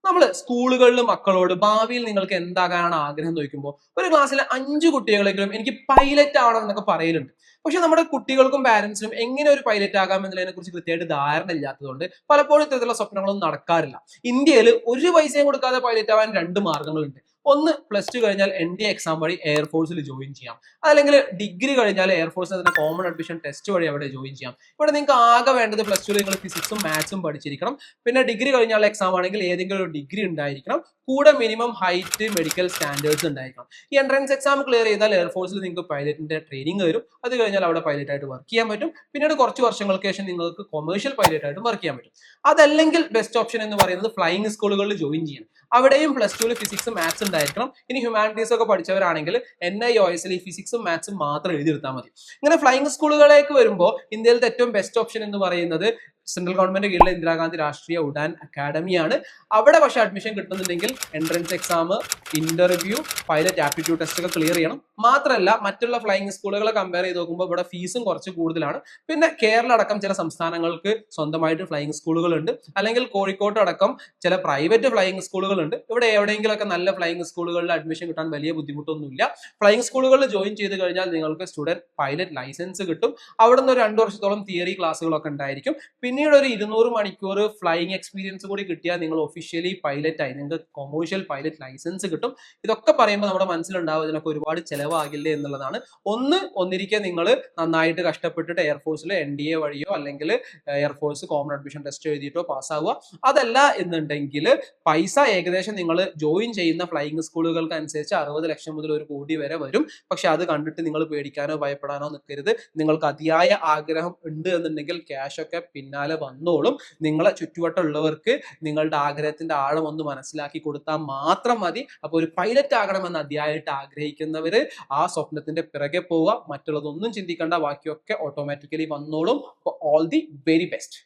നമ്മൾ സ്കൂളുകളിൽ മക്കളോട് ഭാവിയിൽ നിങ്ങൾക്ക് എന്താകാനാണ് ആഗ്രഹം എന്ന് ചോദിക്കുമ്പോൾ ഒരു ക്ലാസ്സിലെ 5 കുട്ടികളെങ്കിലും എനിക്ക് പൈലറ്റ് ആവണം എന്നൊക്കെ പറയലുണ്ട്. പക്ഷെ നമ്മുടെ കുട്ടികൾക്കും പാരന്റ്സിനും എങ്ങനെ ഒരു പൈലറ്റ് ആകാം എന്നതിനെ കുറിച്ച് കൃത്യമായിട്ട് ധാരണ ഇല്ലാത്തതുകൊണ്ട് പലപ്പോഴും ഇത്തരത്തിലുള്ള സ്വപ്നങ്ങളൊന്നും നടക്കാറില്ല. ഇന്ത്യയിൽ ഒരു പൈസയും കൊടുക്കാതെ പൈലറ്റ് ആവാൻ 2 മാർഗങ്ങളുണ്ട്. ഒന്ന്, +2 കഴിഞ്ഞാൽ NDA എക്സാം വഴി എയർഫോഴ്സിൽ ജോയിൻ ചെയ്യാം. അല്ലെങ്കിൽ ഡിഗ്രി കഴിഞ്ഞാൽ എയർഫോഴ്സിൽ തന്നെ കോമൺ അഡ്മിഷൻ ടെസ്റ്റ് വഴി അവിടെ ജോയിൻ ചെയ്യാം. ഇവിടെ നിങ്ങൾക്ക് ആകെ വേണ്ടത് +2 നിങ്ങൾ ഫിസിക്സും മാത്സും പഠിച്ചിരിക്കണം. പിന്നെ ഡിഗ്രി കഴിഞ്ഞാൽ എക്സാം ആണെങ്കിൽ ഏതെങ്കിലും ഒരു ഡിഗ്രി ഉണ്ടായിരിക്കണം. കൂടെ മിനിമം ഹൈറ്റ്, മെഡിക്കൽ സ്റ്റാൻഡേർഡ്സ് ഉണ്ടായിരിക്കണം. ഈ എൻട്രൻസ് എക്സാം ക്ലിയർ ചെയ്താൽ എയർഫോഴ്സിൽ നിങ്ങൾക്ക് പൈലറ്റിന്റെ ട്രെയിനിങ് വരും. അത് കഴിഞ്ഞാൽ അവിടെ പൈലറ്റ് ആയിട്ട് വർക്ക് ചെയ്യാൻ പറ്റും. പിന്നീട് കുറച്ച് വർഷങ്ങൾക്ക് ശേഷം നിങ്ങൾക്ക് കൊമേഴ്ഷ്യൽ പൈലറ്റ് ആയിട്ട് വർക്ക് ചെയ്യാൻ പറ്റും. അതല്ലെങ്കിൽ ബെസ്റ്റ് ഓപ്ഷൻ എന്ന് പറയുന്നത് ഫ്ലൈയിങ് സ്കൂളുകളിൽ ജോയിൻ ചെയ്യണം. അവിടെയും +2 ഫിസിക്സ് മാത്സ് ഉണ്ടായിരിക്കണം. ഇനി ഹ്യൂമാനിറ്റീസ് ഒക്കെ പഠിച്ചവരാണെങ്കിൽ NIOS ഈ ഫിസിക്സും മാത്സും മാത്രം എഴുതിയെടുത്താൽ മതി. ഇങ്ങനെ ഫ്ലൈയിങ് സ്കൂളുകളിലേക്ക് വരുമ്പോൾ ഇന്ത്യയിലത്തെ ഏറ്റവും ബെസ്റ്റ് ഓപ്ഷൻ എന്ന് പറയുന്നത് സെൻട്രൽ ഗവൺമെന്റ് കീഴിലെ ഇന്ദിരാഗാന്ധി രാഷ്ട്രീയ ഉഡാൻ അക്കാഡമിയാണ്. അവിടെ പക്ഷേ അഡ്മിഷൻ കിട്ടുന്നുണ്ടെങ്കിൽ entrance exam, interview, pilot aptitude test ഒക്കെ ക്ലിയർ ചെയ്യണം. മാത്രമല്ല മറ്റുള്ള ഫ്ലൈയിങ് സ്കൂളുകളെ കമ്പയർ ചെയ്ത് നോക്കുമ്പോൾ ഇവിടെ ഫീസും കുറച്ച് കൂടുതലാണ്. പിന്നെ കേരള അടക്കം ചില സംസ്ഥാനങ്ങൾക്ക് സ്വന്തമായിട്ട് ഫ്ലൈയിങ് സ്കൂളുകളുണ്ട്. അല്ലെങ്കിൽ കോഴിക്കോട് അടക്കം ചില പ്രൈവറ്റ് ഫ്ലൈയിങ് സ്കൂളുകളുണ്ട്. ഇവിടെ എവിടെയെങ്കിലുമൊക്കെ നല്ല ഫ്ലൈയിങ് സ്കൂളുകളിൽ അഡ്മിഷൻ കിട്ടാൻ വലിയ ബുദ്ധിമുട്ടൊന്നുമില്ല. ഫ്ലൈയിങ് സ്കൂളുകളിൽ ജോയിൻ ചെയ്ത് കഴിഞ്ഞാൽ നിങ്ങൾക്ക് സ്റ്റുഡന്റ് പൈലറ്റ് ലൈസൻസ് കിട്ടും. അവിടെ നിന്ന് ഒരു 2 വർഷത്തോളം തിയറി ക്ലാസ്സുകളൊക്കെ ഉണ്ടായിരിക്കും. പിന്നീട് ഒരു 200 മണിക്കൂർ ഫ്ലൈയിങ് എക്സ്പീരിയൻസ് കൂടി കിട്ടിയാൽ നിങ്ങൾ ഒഫീഷ്യലി പൈലറ്റ് ആയി, നിങ്ങൾക്ക് കൊമേഴ്ഷ്യൽ പൈലറ്റ് ലൈസൻസ് കിട്ടും. ഇതൊക്കെ പറയുമ്പോൾ നമ്മുടെ മനസ്സിലുണ്ടാവും ഇതിനൊക്കെ ഒരുപാട് ചിലവാകില്ലേ എന്നുള്ളതാണ്. ഒന്നിരിക്കെ നിങ്ങൾ നന്നായിട്ട് കഷ്ടപ്പെട്ടിട്ട് എയർഫോഴ്സിൽ NDA വഴിയോ അല്ലെങ്കിൽ എയർഫോഴ്സ് കോമൺ അഡ്മിഷൻ ടെസ്റ്റ് എഴുതിയിട്ടോ പാസ്സാവുക. അതല്ല എന്നുണ്ടെങ്കിൽ പൈസ ഏകദേശം നിങ്ങൾ ജോയിൻ ചെയ്യുന്ന ഫ്ലൈയിങ് സ്കൂളുകൾക്ക് അനുസരിച്ച് 60 ലക്ഷം മുതൽ 1 കോടി വരെ വരും. പക്ഷെ അത് കണ്ടിട്ട് നിങ്ങൾ പേടിക്കാനോ ഭയപ്പെടാനോ നിൽക്കരുത്. നിങ്ങൾക്ക് അതിയായ ആഗ്രഹം ഉണ്ട് എന്നുണ്ടെങ്കിൽ ക്യാഷ് ഒക്കെ പിന്നാലെ വന്നോളും. നിങ്ങളെ ചുറ്റുവട്ടമുള്ളവർക്ക് നിങ്ങളുടെ ആഗ്രഹത്തിന്റെ ആഴം ഒന്ന് മനസ്സിലാക്കി കൊടുത്താൽ മാത്രം മതി. അപ്പൊ ഒരു പൈലറ്റ് ആകണമെന്ന് അതിയായിട്ട് ആഗ്രഹിക്കുന്നവര് ആ സ്വപ്നത്തിന്റെ പിറകെ പോവുക. മറ്റുള്ളതൊന്നും ചിന്തിക്കേണ്ട, ബാക്കിയൊക്കെ ഓട്ടോമാറ്റിക്കലി വന്നോളും. All the very best.